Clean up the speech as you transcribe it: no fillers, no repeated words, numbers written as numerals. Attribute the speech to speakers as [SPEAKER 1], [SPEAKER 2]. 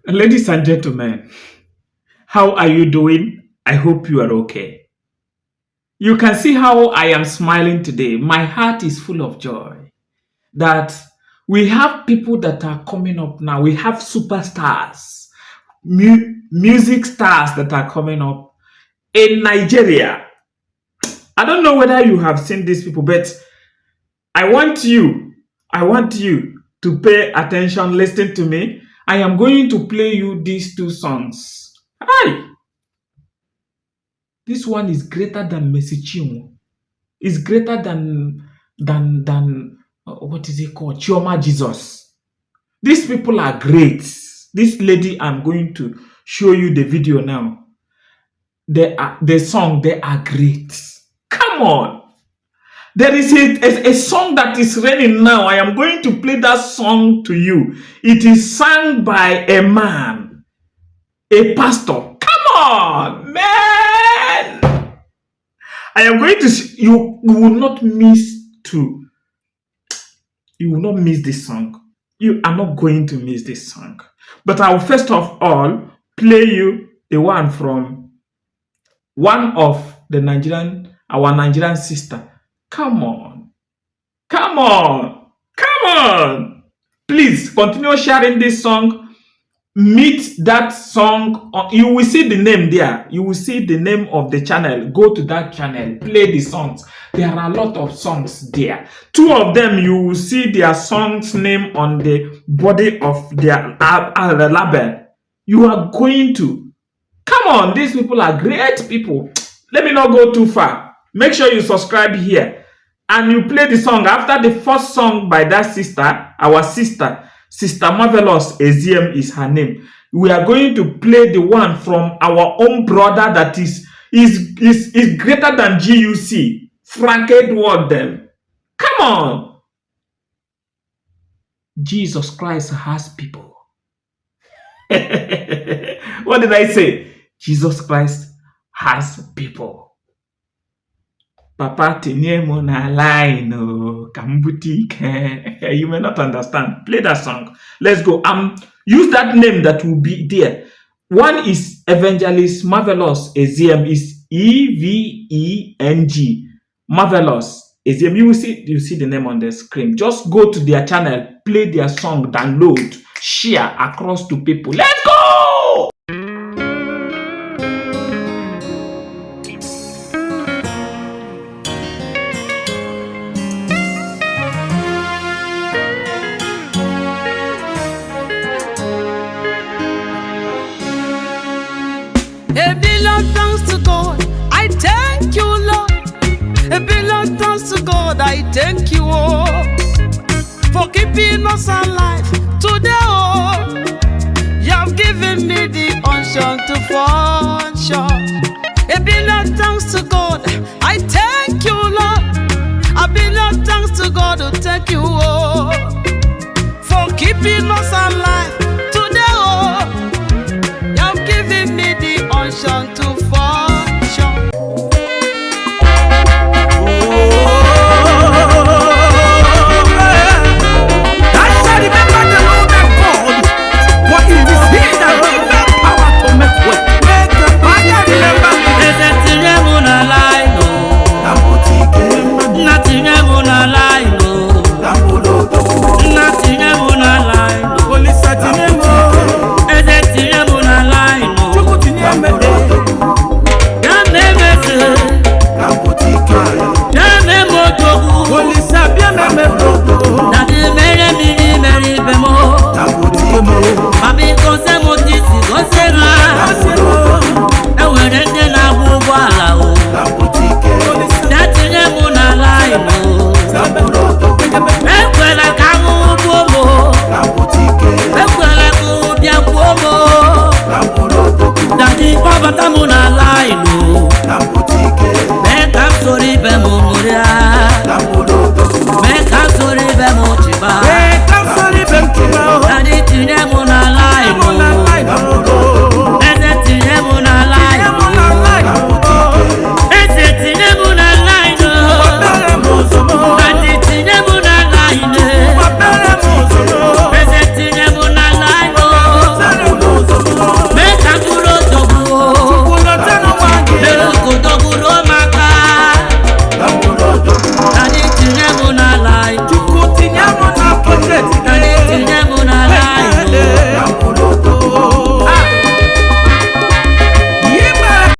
[SPEAKER 1] Ladies and gentlemen, how are you doing? I hope you are okay. You can see how I am smiling today. My heart is full of joy that we have people that are coming up now. We have superstars, music stars that are coming up in Nigeria. I don't know whether you have seen these people, but I want you to pay attention, listen to me. I am going to play you these two songs. Hi! This one is greater than Mercy Chinwo. It's greater than what is it called? Chioma Jesus. These people are great. This lady, I'm going to show you the video now. They are great. Come on. There is a song that is raining now. I am going to play that song to you. It is sung by a man, a pastor. Come on, man. I am going to, you will not miss this song. You are not going to miss this song. But I will first of all play you the one from one of our Nigerian sister. Come on. Please continue sharing this song. Meet that song. You will see the name there. You will see the name of the channel. Go to that channel. Play the songs. There are a lot of songs there. Two of them, you will see their song's name on the body of their label. You are going to. Come on. These people are great people. Let me not go too far. Make sure you subscribe here. And you play the song after the first song by that sister, our sister Marvelous 𝐬𝐲𝐬 is her name. We are going to play the one from our own brother that is greater than GUC. Frank Edward them. Come on. Jesus Christ has people. What did I say? Jesus Christ has people. Papa tinye mo na line 𝐬𝐢𝐧𝐠𝐞𝐫𝐢𝐴. You may not understand. Play that song. Let's go. Use that name that will be there. One is Evangelist Marvelous 𝐬𝐲𝐬 is 𝐬𝐸NG. Marvelous 𝐬𝐲𝐬. You see the name on the screen. Just go to their channel, play their song, download, share across to people. Let's go.
[SPEAKER 2] A billion thanks to God, I thank you, Lord. A billion thanks to God, I thank you, oh, for keeping us alive today, oh. You have given me the unction to function. A billion thanks to God, I thank you, Lord. A billion thanks to God, to thank you, oh, for keeping us alive today, oh. You have given me the unction to function.
[SPEAKER 3] That shall remember the Lord thy God, for it is he that giveth power to make way. Remember me.
[SPEAKER 2] Sorry, Bemo.